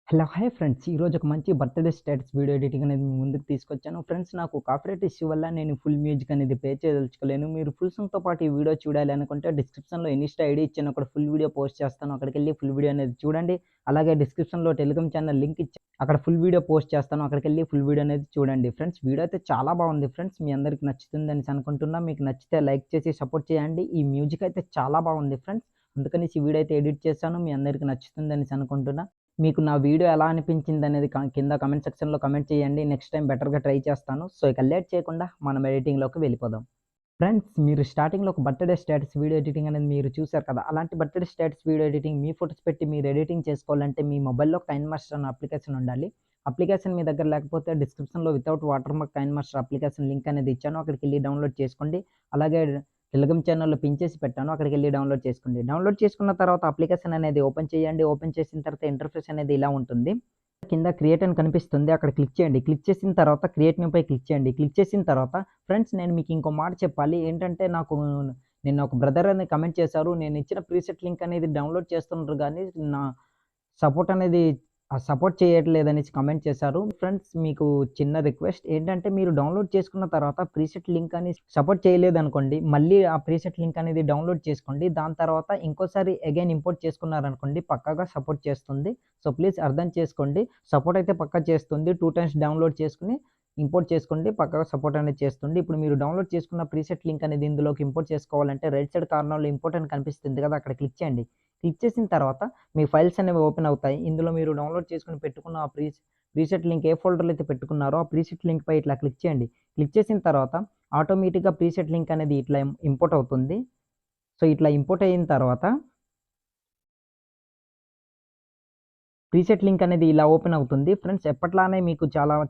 Hello! Hi friends. ఈరోజు ఒక మంచి బర్త్‌డే స్టేటస్ వీడియో ఎడిటింగ్ అనేది మీ ముందుకు తీసుకొచ్చాను. ఫ్రెండ్స్ నాకు కాపీరైట్ ఇష్యూ వల్ల నేను ఫుల్ మ్యూజిక్ అనేది ప్లే చేయదలుచుకోలేను. మీరు ఫుల్ సాంగ్‌తో పాటు ఈ వీడియో చూడాలి అనుకుంటే డిస్క్రిప్షన్‌లో ఇన్‌స్టా ఐడీ ఇచ్చాను. అక్కడ ఫుల్ వీడియో పోస్ట్ చేస్తాను. అక్కడికెళ్ళి ఫుల్ వీడియో అనేది చూడండి. అలాగే డిస్క్రిప్షన్‌లో టెలిగ్రామ్ ఛానల్ లింక్ ఇచ్చాను. అక్కడ ఫుల్ వీడియో పోస్ట్ చేస్తాను. అక్కడికెళ్ళి ఫుల్ వీడియో అనేది చూడండి. ఫ్రెండ్స్ వీడియో అయితే చాలా బాగుంది ఫ్రెండ్స్. మీ అందరికి నచ్చుతుందనేసి అనుకుంటున్నా. మీకు నచ్చితే లైక్ చేసి సపోర్ట్ చేయండి. ఈ మ్యూజిక్ అయితే చాలా బాగుంది ఫ్రెండ్స్. అందుకనేసి ఈ వీడియో అయితే ఎడిట్ చేశాను. మీ అందరికి నచ్చుతుందనేసి అనుకుంటున్నా. మీకు నా వీడియో ఎలా అనిపించిందనేది కింద కామెంట్ సెక్షన్‌లో కామెంట్ చేయండి. నెక్స్ట్ టైమ్ బెటర్‌గా ట్రై చేస్తాను. సో, ఇక లేట్ చేయకుండా మనం ఎడిటింగ్‌లోకి వెళ్ళిపోదాం. ఫ్రెండ్స్ మీరు స్టార్టింగ్‌లో ఒక బర్త్‌డే స్టేటస్ వీడియో ఎడిటింగ్ అనేది మీరు చూసారు కదా! అలాంటి బర్త్‌డే స్టేటస్ వీడియో ఎడిటింగ్ మీ ఫోటోస్ పెట్టి మీరు ఎడిటింగ్ చేసుకోవాలంటే మీ మొబైల్‌లో కైన్‌మాస్టర్ అనే అప్లికేషన్ ఉండాలి. అప్లికేషన్ మీ దగ్గర లేకపోతే డిస్క్రిప్షన్‌లో without water mark కైన్‌మాస్టర్ application link అనేది ఇచ్చాను. అక్కడికెళ్ళి డౌన్‌లోడ్ చేసుకోండి. అలాగే టెలిగ్రామ్ ఛానెల్‌లో పిన్ చేసి పెట్టాను. అక్కడికెళ్ళి డౌన్‌లోడ్ చేసుకోండి. డౌన్‌లోడ్ చేసుకున్న తర్వాత అప్లికేషన్ అనేది ఓపెన్ చేయండి. ఓపెన్ చేసిన తర్వాత ఇంటర్ఫేస్ అనేది ఇలా ఉంటుంది. కింద క్రియేట్ అని కనిపిస్తుంది. అక్కడ క్లిక్ చేయండి. క్లిక్ చేసిన తర్వాత క్రియేట్ న్యూపై క్లిక్ చేయండి. క్లిక్ చేసిన తర్వాత ఫ్రెండ్స్ నేను మీకు ఇంకో మాట చెప్పాలి. ఏంటంటే నిన్న ఒక బ్రదర్ అని కామెంట్ చేశారు. నేను ఇచ్చిన ప్రీసెట్ లింక్ అనేది డౌన్‌లోడ్ చేస్తున్నారు గానీ నా సపోర్ట్ అనేది సపోర్ట్ చేయట్లేదనేసి కామెంట్ చేశారు. ఫ్రెండ్స్ మీకు చిన్న రిక్వెస్ట్ ఏంటంటే మీరు డౌన్‌లోడ్ చేసుకున్న తర్వాత ప్రీసెట్ లింక్ అని సపోర్ట్ చేయలేదనుకోండి, మళ్ళీ ఆ ప్రీసెట్ లింక్ అనేది డౌన్‌లోడ్ చేసుకోండి. దాని తర్వాత ఇంకోసారి అగైన్ ఇంపోర్ట్ చేసుకున్నారనుకోండి పక్కాగా సపోర్ట్ చేస్తుంది. సో, ప్లీజ్ అర్థం చేసుకోండి. సపోర్ట్ అయితే పక్కా చేస్తుంది. 2 టైమ్స్ డౌన్‌లోడ్ చేసుకొని ఇంపోర్ట్ చేసుకోండి. పక్కాగా సపోర్ట్ అనేది చేస్తుంది. ఇప్పుడు మీరు డౌన్‌లోడ్ చేసుకున్న ప్రీసెట్ లింక్ అనేది ఇందులోకి ఇంపోర్ట్ చేసుకోవాలంటే రైట్ సైడ్ కార్నర్‌లో ఇంపోర్ట్ అని కనిపిస్తుంది కదా! అక్కడ క్లిక్ చేయండి. క్లిక్ చేసిన తర్వాత మీ ఫైల్స్ అనేవి ఓపెన్ అవుతాయి. ఇందులో మీరు డౌన్‌లోడ్ చేసుకొని పెట్టుకున్న ఆ ప్రీసెట్ లింక్ ఏ ఫోల్డర్‌లో అయితే పెట్టుకున్నారో ఆ ప్రీసెట్ లింక్‌పై ఇట్లా క్లిక్ చేయండి. క్లిక్ చేసిన తర్వాత ఆటోమేటిక్‌గా ప్రీసెట్ లింక్ అనేది ఇట్లా ఇంపోర్ట్ అవుతుంది. సో, ఇట్లా ఇంపోర్ట్ అయిన తర్వాత ప్రీసెట్ లింక్ అనేది ఇలా ఓపెన్ అవుతుంది. ఫ్రెండ్స్ ఎప్పట్లానే మీకు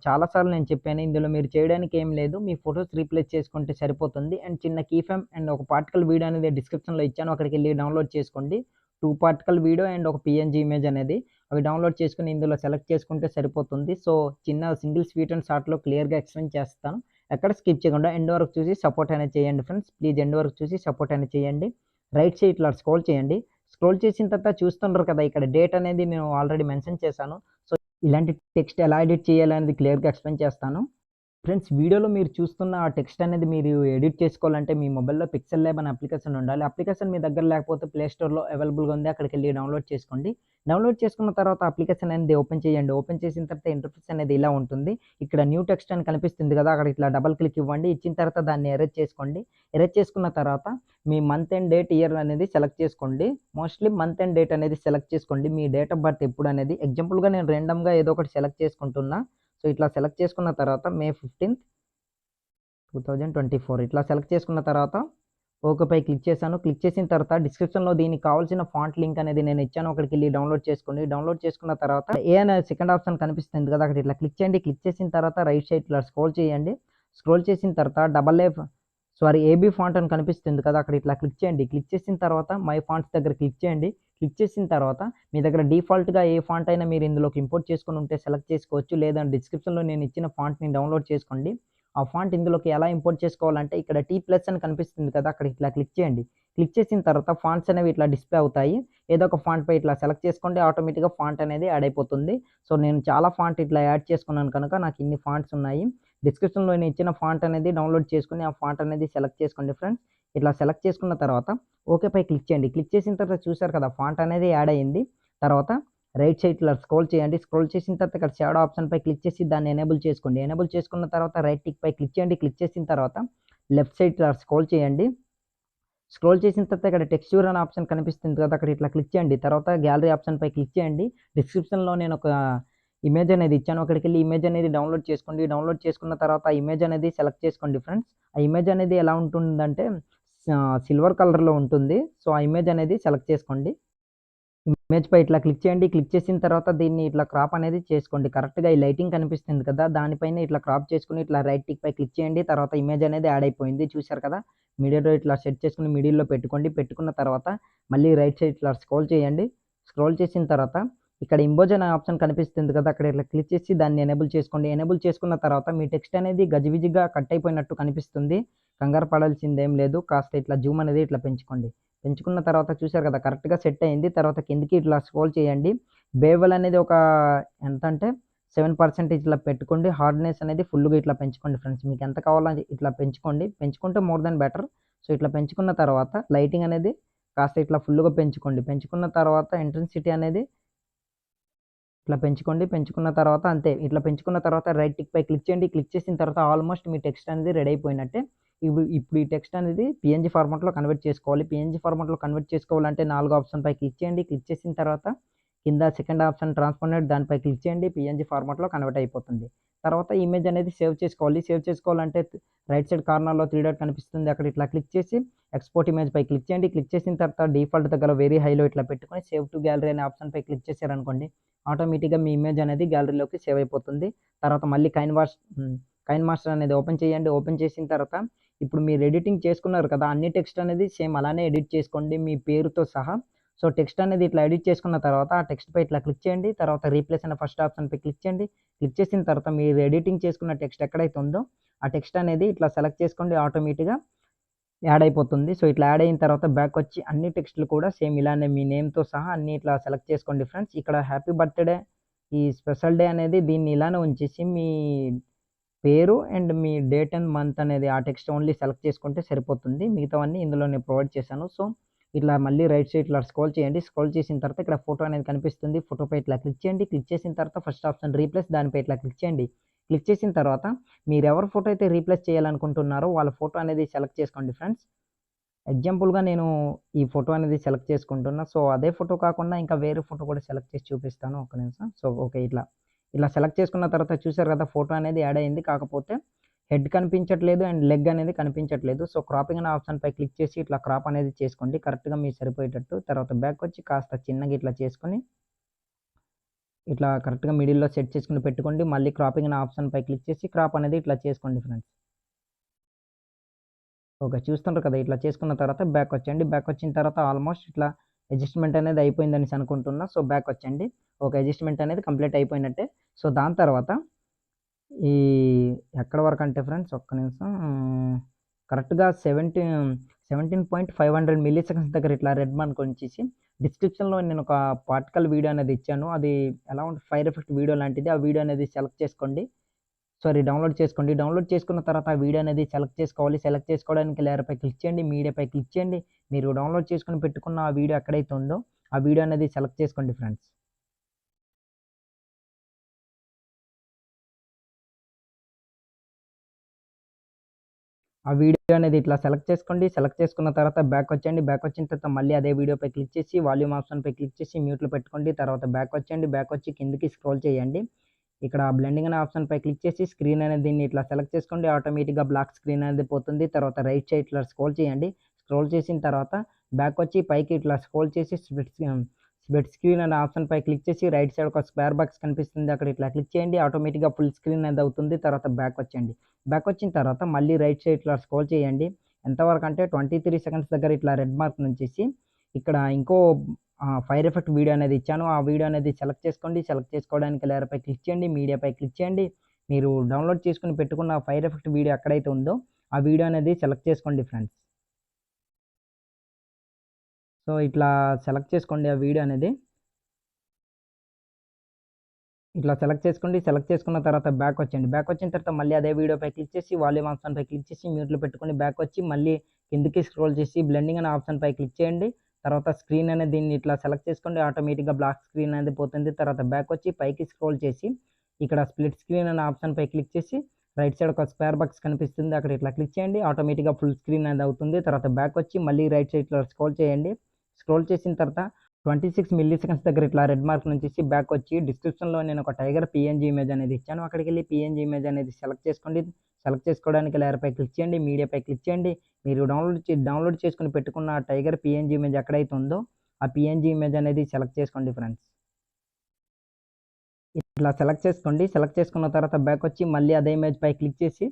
చాలా సార్లు నేను చెప్పాను. ఇందులో మీరు చేయడానికి ఏం లేదు. మీ ఫోటోస్ రీప్లేస్ చేసుకుంటే సరిపోతుంది. అండ్ చిన్న కీ ఫ్రేమ్ అండ్ ఒక పార్టికల్ వీడియో అనేది డిస్క్రిప్షన్‌లో ఇచ్చాను. అక్కడికెళ్ళి డౌన్‌లోడ్ చేసుకోండి. 2 పార్టికల్ వీడియో అండ్ ఒక పీఎన్‌జీ ఇమేజ్ అనేది అవి డౌన్‌లోడ్ చేసుకొని ఇందులో సెలెక్ట్ చేసుకుంటే సరిపోతుంది. సో, చిన్న సింగిల్ స్వీట్ అండ్ షార్ట్‌లో క్లియర్‌గా ఎక్స్‌ప్లెయిన్ చేస్తాను. ఎక్కడ స్కిప్ చేయకుండా ఎండ్ వరకు చూసి సపోర్ట్ అనేది చేయండి ఫ్రెండ్స్. ప్లీజ్ ఎండ్ వరకు చూసి సపోర్ట్ అనేది చేయండి. రైట్ సైడ్ ఇట్లా స్క్రోల్ చేయండి. స్క్రోల్ చేసిన తర్వాత చూస్తున్నారు కదా! ఇక్కడ డేట్ అనేది నేను ఆల్రెడీ మెన్షన్ చేశాను. సో, ఇలాంటి టెక్స్ట్ ఎలా ఎడిట్ చేయాలనేది క్లియర్‌గా ఎక్స్‌ప్లెయిన్ చేస్తాను. ఫ్రెండ్స్ వీడియోలో మీరు చూస్తున్న ఆ టెక్స్ట్ అనేది మీరు ఎడిట్ చేసుకోవాలంటే మీ మొబైల్‌లో పిక్సెల్ ల్యాబ్ అనే అప్లికేషన్ ఉండాలి. అప్లికేషన్ మీ దగ్గర లేకపోతే ప్లే స్టోర్‌లో అవైలబుల్‌గా ఉంది. అక్కడికెళ్ళి డౌన్‌లోడ్ చేసుకోండి. డౌన్‌లోడ్ చేసుకున్న తర్వాత అప్లికేషన్ అనేది ఓపెన్ చేయండి. ఓపెన్ చేసిన తర్వాత ఇంటర్ఫేస్ అనేది ఇలా ఉంటుంది. ఇక్కడ న్యూ టెక్స్ట్ అని కనిపిస్తుంది కదా! అక్కడ ఇట్లా డబుల్ క్లిక్ ఇవ్వండి. ఇచ్చిన తర్వాత దాన్ని ఎరేజ్ చేసుకోండి. ఎరేజ్ చేసుకున్న తర్వాత మీ మంత్ అండ్ డేట్, ఇయర్ అనేది సెలెక్ట్ చేసుకోండి. మోస్ట్‌లీ మంత్ అండ్ డేట్ అనేది సెలెక్ట్ చేసుకోండి. మీ డేట్ ఆఫ్ బర్త్ ఎప్పుడనేది ఎగ్జాంపుల్‌గా నేను రాండమ్‌గా ఏదో ఒకటి సెలెక్ట్ చేసుకుంటున్నా. సో, ఇట్లా సెలెక్ట్ చేసుకున్న తర్వాత మే 15థ్ 2024 ఇట్లా సెలెక్ట్ చేసుకున్న తర్వాత ఓకేపై క్లిక్ చేశాను. క్లిక్ చేసిన తర్వాత డిస్క్రిప్షన్‌లో దీనికి కావాల్సిన ఫాంట్ లింక్ అనేది నేను ఇచ్చాను. అక్కడికెళ్ళి డౌన్‌లోడ్ చేసుకోండి. డౌన్‌లోడ్ చేసుకున్న తర్వాత ఏ అనే సెకండ్ ఆప్షన్ కనిపిస్తుంది కదా! అక్కడ ఇట్లా క్లిక్ చేయండి. క్లిక్ చేసిన తర్వాత రైట్ సైడ్ ఇట్లా స్క్రోల్ చేయండి. స్క్రోల్ చేసిన తర్వాత ఏబీ ఫాంట్ అని కనిపిస్తుంది కదా! అక్కడ ఇట్లా క్లిక్ చేయండి. క్లిక్ చేసిన తర్వాత మై ఫాంట్స్ దగ్గర క్లిక్ చేయండి. క్లిక్ చేసిన తర్వాత మీ దగ్గర డిఫాల్ట్‌గా ఏ ఫాంట్ అయినా మీరు ఇందులోకి ఇంపోర్ట్ చేసుకొని ఉంటే సెలెక్ట్ చేసుకోవచ్చు. లేదా డిస్క్రిప్షన్‌లో నేను ఇచ్చిన ఫాంట్‌ని డౌన్‌లోడ్ చేసుకోండి. ఆ ఫాంట్ ఇందులోకి ఎలా ఇంపోర్ట్ చేసుకోవాలంటే ఇక్కడ టీ ప్లస్ అని కనిపిస్తుంది కదా! అక్కడ ఇట్లా క్లిక్ చేయండి. క్లిక్ చేసిన తర్వాత ఫాంట్స్ అనేవి ఇట్లా డిస్‌ప్లే అవుతాయి. ఏదో ఒక ఫాంట్‌పై ఇట్లా సెలెక్ట్ చేసుకోండి. ఆటోమేటిక్‌గా ఫాంట్ అనేది యాడ్ అయిపోతుంది. సో, నేను చాలా ఫాంట్ ఇట్లా యాడ్ చేసుకున్నాను కనుక నాకు ఇన్ని ఫాంట్స్ ఉన్నాయి. డిస్క్రిప్షన్‌లో నేను ఇచ్చిన ఫాంట్ అనేది డౌన్‌లోడ్ చేసుకొని ఆ ఫాంట్ అనేది సెలెక్ట్ చేసుకోండి ఫ్రెండ్స్. ఇట్లా సెలెక్ట్ చేసుకున్న తర్వాత ఓకేపై క్లిక్ చేయండి. క్లిక్ చేసిన తర్వాత చూసారు కదా! ఫాంట్ అనేది యాడ్ అయింది. తర్వాత రైట్ సైడ్ ఇట్లా స్క్రోల్ చేయండి. స్క్రోల్ చేసిన తర్వాత ఇక్కడ షాడో ఆప్షన్‌పై క్లిక్ చేసి దాన్ని ఎనేబుల్ చేసుకోండి. ఎనేబుల్ చేసుకున్న తర్వాత రైట్ టిక్‌పై క్లిక్ చేయండి. క్లిక్ చేసిన తర్వాత లెఫ్ట్ సైడ్ ఇట్లా స్క్రోల్ చేయండి. స్క్రోల్ చేసిన తర్వాత ఇక్కడ టెక్స్చర్ అనే ఆప్షన్ కనిపిస్తుంది కదా! అక్కడ ఇట్లా క్లిక్ చేయండి. తర్వాత గ్యాలరీ ఆప్షన్‌పై క్లిక్ చేయండి. డిస్క్రిప్షన్‌లో నేను ఒక ఇమేజ్ అనేది ఇచ్చాను. అక్కడికెళ్ళి ఇమేజ్ అనేది డౌన్‌లోడ్ చేసుకోండి. డౌన్‌లోడ్ చేసుకున్న తర్వాత ఆ ఇమేజ్ అనేది సెలెక్ట్ చేసుకోండి ఫ్రెండ్స్. ఆ ఇమేజ్ అనేది ఎలా ఉంటుందంటే సిల్వర్ కలర్‌లో ఉంటుంది. సో, ఆ ఇమేజ్ అనేది సెలెక్ట్ చేసుకోండి. ఇమేజ్‌పై ఇట్లా క్లిక్ చేయండి. క్లిక్ చేసిన తర్వాత దీన్ని ఇట్లా క్రాప్ అనేది చేసుకోండి. కరెక్ట్‌గా ఈ లైటింగ్ కనిపిస్తుంది కదా! దానిపైన ఇట్లా క్రాప్ చేసుకొని ఇట్లా రైట్ టిక్‌పై క్లిక్ చేయండి. తర్వాత ఇమేజ్ అనేది యాడ్ అయిపోయింది. చూసారు కదా! మిడిల్‌లో ఇట్లా సెట్ చేసుకొని మిడిల్‌లో పెట్టుకోండి. పెట్టుకున్న తర్వాత మళ్ళీ రైట్ సైడ్ ఇట్లా స్క్రోల్ చేయండి. స్క్రోల్ చేసిన తర్వాత ఇక్కడ ఇంపోజ్ అనే ఆప్షన్ కనిపిస్తుంది కదా! అక్కడ ఇట్లా క్లిక్ చేసి దాన్ని ఎనేబుల్ చేసుకోండి. ఎనేబుల్ చేసుకున్న తర్వాత మీ టెక్స్ట్ అనేది గజిబిజిగా కట్ అయిపోయినట్టు కనిపిస్తుంది. కంగారు పడాల్సిందేం లేదు. కాస్త ఇట్లా జూమ్ అనేది ఇట్లా పెంచుకోండి. పెంచుకున్న తర్వాత చూసారు కదా! కరెక్ట్‌గా సెట్ అయింది. తర్వాత కిందకి ఇట్లా స్క్రోల్ చేయండి. బేవల్ అనేది ఒక ఎంత అంటే 7% ఇట్లా పెట్టుకోండి. హార్డ్‌నెస్ అనేది ఫుల్‌గా ఇట్లా పెంచుకోండి ఫ్రెండ్స్. మీకు ఎంత కావాలో అది ఇట్లా పెంచుకోండి. పెంచుకుంటే మోర్ దాన్ బెటర్. సో, ఇట్లా పెంచుకున్న తర్వాత లైటింగ్ అనేది కాస్త ఇట్లా ఫుల్‌గా పెంచుకోండి. పెంచుకున్న తర్వాత ఇంటెన్సిటీ అనేది ఇట్లా పెంచుకోండి. పెంచుకున్న తర్వాత అంతే. ఇట్లా పెంచుకున్న తర్వాత రైట్ టిక్ పై క్లిక్ చేయండి. క్లిక్ చేసిన తర్వాత ఆల్మోస్ట్ మీ టెక్స్ట్ అనేది రెడీ అయిపోయినట్టే. ఇప్పుడు ఈ టెక్స్ట్ అనేది పీఎన్‌జీ ఫార్మాట్‌లో కన్వర్ట్ చేసుకోవాలి. పీఎన్‌జీ ఫార్మాట్‌లో కన్వర్ట్ చేసుకోవాలంటే 4 ఆప్షన్ పై క్లిక్ చేయండి. క్లిక్ చేసిన తర్వాత కింద సెకండ్ ఆప్షన్ ట్రాన్స్‌ఫార్మేట్ దానిపై క్లిక్ చేయండి. పీఎన్‌జీ ఫార్మాట్‌లో కన్వర్ట్ అయిపోతుంది. తర్వాత ఇమేజ్ అనేది సేవ్ చేసుకోవాలి. సేవ్ చేసుకోవాలంటే రైట్ సైడ్ కార్నర్‌లో 3 డాట్ కనిపిస్తుంది. అక్కడ ఇట్లా క్లిక్ చేసి ఎక్స్‌పోర్ట్ ఇమేజ్ పై క్లిక్ చేయండి. క్లిక్ చేసిన తర్వాత డిఫాల్ట్ దగ్గర వెరీ హైలో ఇట్లా పెట్టుకొని సేవ్ టు గ్యాలరీ అనే ఆప్షన్ పై క్లిక్ చేశారనుకోండి ఆటోమేటిక్‌గా మీ ఇమేజ్ అనేది గ్యాలరీలోకి సేవ్ అయిపోతుంది. తర్వాత మళ్ళీ కైన్ మాస్టర్ అనేది ఓపెన్ చేయండి. ఓపెన్ చేసిన తర్వాత ఇప్పుడు మీరు ఎడిటింగ్ చేసుకున్నారు కదా! అన్ని టెక్స్ట్ అనేది సేమ్ అలానే ఎడిట్ చేసుకోండి మీ పేరుతో సహా. సో, టెక్స్ట్ అనేది ఇట్లా ఎడిట్ చేసుకున్న తర్వాత ఆ టెక్స్ట్‌పై ఇట్లా క్లిక్ చేయండి. తర్వాత రీప్లేస్ అనే ఫస్ట్ ఆప్షన్‌పై క్లిక్ చేయండి. క్లిక్ చేసిన తర్వాత మీరు ఎడిటింగ్ చేసుకున్న టెక్స్ట్ ఎక్కడైతే ఉందో ఆ టెక్స్ట్ అనేది ఇట్లా సెలెక్ట్ చేసుకోండి ఆటోమేటిక్‌గా యాడ్ అయిపోతుంది. సో, ఇట్లా యాడ్ అయిన తర్వాత బ్యాక్ వచ్చి అన్ని టెక్స్ట్‌లు కూడా సేమ్ ఇలానే మీ నేమ్‌తో సహా అన్నీ ఇట్లా సెలెక్ట్ చేసుకోండి ఫ్రెండ్స్. ఇక్కడ హ్యాపీ బర్త్‌డే ఈ స్పెషల్ డే అనేది దీన్ని ఇలానే ఉంచేసి మీ పేరు and me date and month అనేది ఆ టెక్స్ట్ ఓన్లీ సెలెక్ట్ చేసుకుంటే సరిపోతుంది. మిగతావన్నీ ఇందులో నేను ప్రొవైడ్ చేశాను. సో, ఇట్లా మళ్ళీ రైట్ సైడ్ ఇట్లా స్క్రోల్ చేయండి. స్క్రోల్ చేసిన తర్వాత ఇక్కడ ఫోటో అనేది కనిపిస్తుంది. ఫోటోపై ఇట్లా క్లిక్ చేయండి. క్లిక్ చేసిన తర్వాత ఫస్ట్ ఆప్షన్ రీప్లేస్ దానిపై ఇట్లా క్లిక్ చేయండి. క్లిక్ చేసిన తర్వాత మీరెవరి ఫోటో అయితే రీప్లేస్ చేయాలనుకుంటున్నారో వాళ్ళ ఫోటో అనేది సెలెక్ట్ చేసుకోండి ఫ్రెండ్స్. ఎగ్జాంపుల్‌గా నేను ఈ ఫోటో అనేది సెలెక్ట్ చేసుకుంటున్నా. సో, అదే ఫోటో కాకుండా ఇంకా వేరే ఫోటో కూడా సెలెక్ట్ చేసి చూపిస్తాను. ఒక్క నిమిషం. So, okay. ఇలా సెలెక్ట్ చేసుకున్న తర్వాత చూసారు కదా! ఫోటో అనేది యాడ్ అయింది. కాకపోతే హెడ్ కనిపించట్లేదు అండ్ లెగ్ అనేది కనిపించట్లేదు. సో, క్రాపింగ్ అనే ఆప్షన్‌పై క్లిక్ చేసి ఇట్లా క్రాప్ అనేది చేసుకోండి. కరెక్ట్‌గా మీకు సరిపోయేటట్టు. తర్వాత బ్యాక్ వచ్చి కాస్త చిన్నగా ఇట్లా చేసుకొని ఇట్లా కరెక్ట్‌గా మిడిల్‌లో సెట్ చేసుకొని పెట్టుకోండి. మళ్ళీ క్రాపింగ్ అనే ఆప్షన్‌పై క్లిక్ చేసి క్రాప్ అనేది ఇట్లా చేసుకోండి ఫ్రెండ్స్. ఓకే. చూస్తుండ్రు కదా! ఇట్లా చేసుకున్న తర్వాత బ్యాక్ వచ్చేయండి. బ్యాక్ వచ్చిన తర్వాత ఆల్మోస్ట్ ఇట్లా అడ్జస్ట్‌మెంట్ అనేది అయిపోయిందనేసి అనుకుంటున్నా. సో, బ్యాక్ వచ్చేయండి. ఓకే. అడ్జస్ట్‌మెంట్ అనేది కంప్లీట్ అయిపోయినట్టే. సో, దాని తర్వాత ఈ ఎక్కడి వరకంటే ఫ్రెండ్స్ ఒక్క నిమిషం కరెక్ట్‌గా 17.500 మిల్లీ సెకండ్స్ దగ్గర ఇట్లా రెడ్ మార్క్ ఉంచేసి డిస్క్రిప్షన్‌లో నేను ఒక పార్టికల్ వీడియో అనేది ఇచ్చాను. అది ఎలా ఉంటే ఫైర్ ఎఫెక్ట్ వీడియో లాంటిది. ఆ వీడియో అనేది సెలెక్ట్ చేసుకోండి. సారీ డౌన్‌లోడ్ చేసుకోండి. డౌన్‌లోడ్ చేసుకున్న తర్వాత ఆ వీడియో అనేది సెలెక్ట్ చేసుకోవాలి. సెలెక్ట్ చేసుకోవడానికి లేయర్‌పై క్లిక్ చేయండి. మీడియాపై క్లిక్ చేయండి. మీరు డౌన్‌లోడ్ చేసుకొని పెట్టుకున్న ఆ వీడియో ఎక్కడైతే ఉందో ఆ వీడియో అనేది సెలెక్ట్ చేసుకోండి ఫ్రెండ్స్. ఆ వీడియో అనేది ఇట్లా సెలెక్ట్ చేసుకోండి. సెలెక్ట్ చేసుకున్న తర్వాత బ్యాక్ వచ్చేయండి. బ్యాక్ వచ్చిన తర్వాత మళ్ళీ అదే వీడియోపై క్లిక్ చేసి వాల్యూమ్ ఆప్షన్‌పై క్లిక్ చేసి మ్యూట్‌లో పెట్టుకోండి. తర్వాత బ్యాక్ వచ్చేయండి. బ్యాక్ వచ్చి కిందకి స్క్రోల్ చేయండి. ఇక్కడ బ్లెండింగ్ అనే ఆప్షన్‌పై క్లిక్ చేసి స్క్రీన్ అనేది దీన్ని ఇట్లా సెలెక్ట్ చేసుకోండి. ఆటోమేటిక్‌గా బ్లాక్ స్క్రీన్ అనేది పోతుంది. తర్వాత రైట్ సైడ్ ఇట్లా స్క్రోల్ చేయండి. స్క్రోల్ చేసిన తర్వాత బ్యాక్ వచ్చి పైకి ఇట్లా స్క్రోల్ చేసి స్ప్లిట్ స్క్రీన్ అనే ఆప్షన్‌పై క్లిక్ చేసి రైట్ సైడ్ ఒక స్క్వేర్ బాక్స్ కనిపిస్తుంది. అక్కడ ఇట్లా క్లిక్ చేయండి. ఆటోమేటిక్‌గా ఫుల్ స్క్రీన్ అనేది అవుతుంది. తర్వాత బ్యాక్ వచ్చేయండి. బ్యాక్ వచ్చిన తర్వాత మళ్ళీ రైట్ సైడ్ ఇట్లా స్క్రోల్ చేయండి. ఎంతవరకు అంటే 23 సెకండ్స్ దగ్గర ఇట్లా రెడ్ మార్క్ నుంచేసి ఇక్కడ ఇంకో ఫైర్ ఎఫెక్ట్ వీడియో అనేది ఇచ్చాను. ఆ వీడియో అనేది సెలెక్ట్ చేసుకోండి. సెలెక్ట్ చేసుకోవడానికి లేయర్‌పై క్లిక్ చేయండి. మీడియాపై క్లిక్ చేయండి. మీరు డౌన్‌లోడ్ చేసుకొని పెట్టుకున్న ఫైర్ ఎఫెక్ట్ వీడియో ఎక్కడైతే ఉందో ఆ వీడియో అనేది సెలెక్ట్ చేసుకోండి ఫ్రెండ్స్. సో, ఇట్లా సెలెక్ట్ చేసుకోండి ఆ వీడియో అనేది. ఇట్లా సెలెక్ట్ చేసుకోండి. సెలెక్ట్ చేసుకున్న తర్వాత బ్యాక్ వచ్చేయండి. బ్యాక్ వచ్చిన తర్వాత మళ్ళీ అదే వీడియోపై క్లిక్ చేసి వాల్యూమ్ ఆప్షన్‌పై క్లిక్ చేసి మ్యూట్‌లో పెట్టుకొని బ్యాక్ వచ్చి మళ్ళీ కిందకి స్క్రోల్ చేసి బ్లెండింగ్ అనే ఆప్షన్‌పై క్లిక్ చేయండి. తర్వాత స్క్రీన్ అనేది దీన్ని ఇట్లా సెలెక్ట్ చేసుకోండి. ఆటోమేటిక్‌గా బ్లాక్ స్క్రీన్ అనేది పోతుంది. తర్వాత బ్యాక్ వచ్చి పైకి స్క్రోల్ చేసి ఇక్కడ స్ప్లిట్ స్క్రీన్ అనే ఆప్షన్‌పై క్లిక్ చేసి రైట్ సైడ్ ఒక స్క్వేర్ బాక్స్ కనిపిస్తుంది. అక్కడ ఇట్లా క్లిక్ చేయండి. ఆటోమేటిక్‌గా ఫుల్ స్క్రీన్ అనేది అవుతుంది. తర్వాత బ్యాక్ వచ్చి మళ్ళీ రైట్ సైడ్ ఇట్లా స్క్రోల్ చేయండి. స్క్రోల్ చేసిన తర్వాత 26 మిల్లీ సెకండ్స్ దగ్గర ఇట్లా రెడ్ మార్క్ నుంచేసి బ్యాక్ వచ్చి డిస్క్రిప్షన్‌లో నేను ఒక టైగర్ పీఎన్‌జీ ఇమేజ్ అనేది ఇచ్చాను. అక్కడికెళ్ళి పీఎన్‌జీ ఇమేజ్ అనేది సెలెక్ట్ చేసుకోండి. సెలెక్ట్ చేసుకోవడానికి లేయర్‌పై క్లిక్ చేయండి. మీడియాపై క్లిక్ చేయండి. మీరు డౌన్‌లోడ్ చేసుకొని పెట్టుకున్న టైగర్ పీఎన్‌జీ ఇమేజ్ ఎక్కడైతే ఉందో ఆ పీఎన్‌జీ ఇమేజ్ అనేది సెలెక్ట్ చేసుకోండి ఫ్రెండ్స్. ఇట్లా సెలెక్ట్ చేసుకోండి. సెలెక్ట్ చేసుకున్న తర్వాత బ్యాక్ వచ్చి మళ్ళీ అదే ఇమేజ్‌పై క్లిక్ చేసి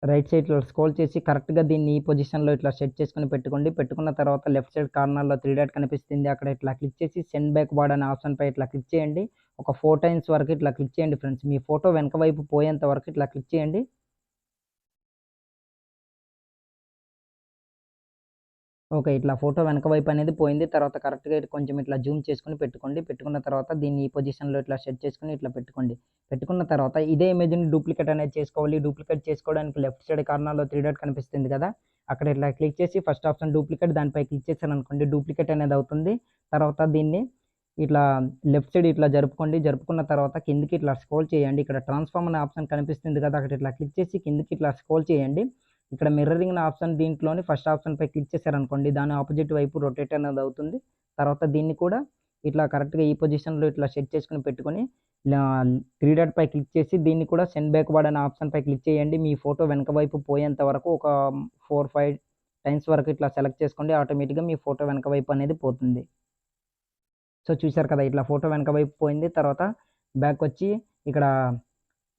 రైట్ సైడ్‌లో స్క్రోల్ చేసి కరెక్ట్‌గా దీన్ని ఈ పొజిషన్‌లో ఇట్లా సెట్ చేసుకొని పెట్టుకోండి. పెట్టుకున్న తర్వాత లెఫ్ట్ సైడ్ కార్నర్‌లో 3 డాట్ కనిపిస్తుంది. అక్కడ ఇట్లా క్లిక్ చేసి సెండ్ బ్యాక్‌వర్డ్ అనే ఆప్షన్‌పై ఇట్లా క్లిక్ చేయండి. ఒక 4 టైమ్స్ వరకు ఇట్లా క్లిక్ చేయండి ఫ్రెండ్స్. మీ ఫోటో వెనక వైపు పోయేంత వరకు ఇట్లా క్లిక్ చేయండి. ఓకే. ఇట్లా ఫోటో వెనక వైపు అనేది పోయింది. తర్వాత కరెక్ట్‌గా ఇటు కొంచెం ఇట్లా జూమ్ చేసుకొని పెట్టుకోండి. పెట్టుకున్న తర్వాత దీన్ని ఈ పొజిషన్‌లో ఇట్లా సెట్ చేసుకొని ఇట్లా పెట్టుకోండి. పెట్టుకున్న తర్వాత ఇదే ఇమేజ్‌ని డూప్లికేట్ అనేది చేసుకోవాలి. డూప్లికేట్ చేసుకోవడానికి లెఫ్ట్ సైడ్ కార్నర్‌లో 3 డాట్ కనిపిస్తుంది కదా! అక్కడ ఇట్లా క్లిక్ చేసి ఫస్ట్ ఆప్షన్ డూప్లికేట్ దానిపై క్లిక్ చేశారనుకోండి డూప్లికేట్ అనేది అవుతుంది. తర్వాత దీన్ని ఇట్లా లెఫ్ట్ సైడ్ ఇట్లా జరుపుకోండి. జరుపుకున్న తర్వాత కిందకి ఇట్లా స్క్రోల్ చేయండి. ఇక్కడ ట్రాన్స్‌ఫార్మ్ అనే ఆప్షన్ కనిపిస్తుంది కదా! అక్కడ ఇట్లా క్లిక్ చేసి కిందకి ఇట్లా స్క్రోల్ చేయండి. ఇక్కడ మిర్రరింగ్ అనే ఆప్షన్ దీంట్లోని ఫస్ట్ ఆప్షన్‌పై క్లిక్ చేశారనుకోండి దాని ఆపోజిట్ వైపు రొటేట్ అనేది అవుతుంది. తర్వాత దీన్ని కూడా ఇట్లా కరెక్ట్‌గా ఈ పొజిషన్‌లో ఇట్లా సెట్ చేసుకొని పెట్టుకొని 3 డాట్ పై క్లిక్ చేసి దీన్ని కూడా సెండ్ బ్యాక్‌వర్డ్ అనే ఆప్షన్‌పై క్లిక్ చేయండి. మీ ఫోటో వెనక వైపు పోయేంత వరకు ఒక 4, 5 టైమ్స్ వరకు ఇట్లా సెలెక్ట్ చేసుకోండి. ఆటోమేటిక్‌గా మీ ఫోటో వెనక వైపు అనేది పోతుంది. సో, చూసారు కదా! ఇట్లా ఫోటో వెనక వైపు పోయింది. తర్వాత బ్యాకొచ్చి ఇక్కడ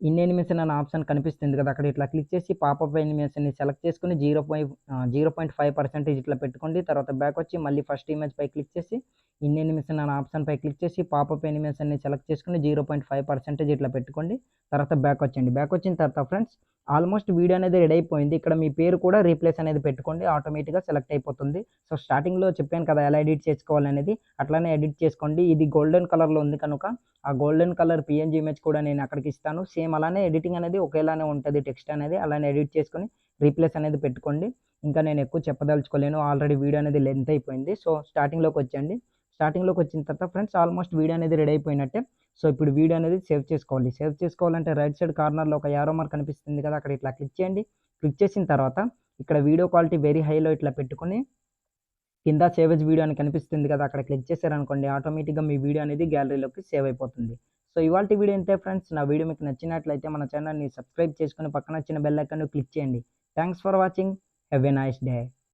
ఇన్ యానిమేషన్ అనే ఆప్షన్ కనిపిస్తుంది కదా! అక్కడ ఇట్లా క్లిక్ చేసి పాపప్ యానిమేషన్‌ని సెలెక్ట్ చేసుకొని 0.5% ఇట్లా పెట్టుకోండి. తర్వాత బ్యాకొచ్చి మళ్ళీ ఫస్ట్ ఇమేజ్ పై క్లిక్ చేసి ఇన్ యానిమేషన్ అనే ఆప్షన్ పై క్లిక్ చేసి పాపప్ యానిమేషన్‌ని సెలెక్ట్ చేసుకొని 0.5% ఇట్లా పెట్టుకోండి. తర్వాత బ్యాకొచ్చేయండి. బ్యాకొచ్చిన తర్వాత ఫ్రెండ్స్ ఆల్మోస్ట్ వీడియో అనేది రెడీ అయిపోయింది. ఇక్కడ మీ పేరు కూడా రీప్లేస్ అనేది పెట్టుకోండి. ఆటోమేటిక్‌గా సెలెక్ట్ అయిపోతుంది. సో, స్టార్టింగ్‌లో చెప్పాను కదా! ఎలా ఎడిట్ చేసుకోవాలనేది. అట్లానే ఎడిట్ చేసుకోండి. ఇది గోల్డెన్ కలర్‌లో ఉంది కనుక ఆ గోల్డెన్ కలర్ పీఎన్‌జీ ఇమేజ్ కూడా నేను అక్కడికి ఇస్తాను. సేమ్ అలానే ఎడిటింగ్ అనేది ఒకేలానే ఉంటది టెక్స్ట్ అనేది. అలానే ఎడిట్ చేసుకొని రీప్లేస్ అనేది పెట్టుకోండి. ఇంకా నేను ఎక్కువ చెప్పదలుచుకోలేను. ఆల్రెడీ వీడియో అనేది లెంత్ అయిపోయింది. సో, స్టార్టింగ్‌లోకొచ్చేయండి. స్టార్టింగ్‌లోకొచ్చిన తర్వాత ఫ్రెండ్స్ ఆల్మోస్ట్ వీడియో అనేది రెడీ అయిపోయినట్టే. సో, ఇప్పుడు వీడియో అనేది సేవ్ చేసుకోవాలి. సేవ్ చేసుకోవాలంటే రైట్ సైడ్ కార్నర్‌లో ఒక యారో మార్క్ కనిపిస్తుంది కదా! అక్కడ ఇట్లా క్లిక్ చేయండి. క్లిక్ చేసిన తర్వాత ఇక్కడ వీడియో క్వాలిటీ వెరీ హైలో ఇట్లా పెట్టుకొని కింద సేవ్ యాస్ వీడియో అని కనిపిస్తుంది కదా! అక్కడ క్లిక్ చేశారనుకోండి ఆటోమేటిక్‌గా మీ వీడియో అనేది గ్యాలరీలోకి సేవ్ అయిపోతుంది. సో, ఇవాల్టి వీడియో ఇంతే ఫ్రెండ్స్. నా వీడియో మీకు నచ్చినట్లయితే మన ఛానెల్‌ని సబ్స్క్రైబ్ చేసుకొని పక్కన వచ్చిన బెల్ ఐకాన్‌ని క్లిక్ చేయండి. Thanks for watching. Have a nice day.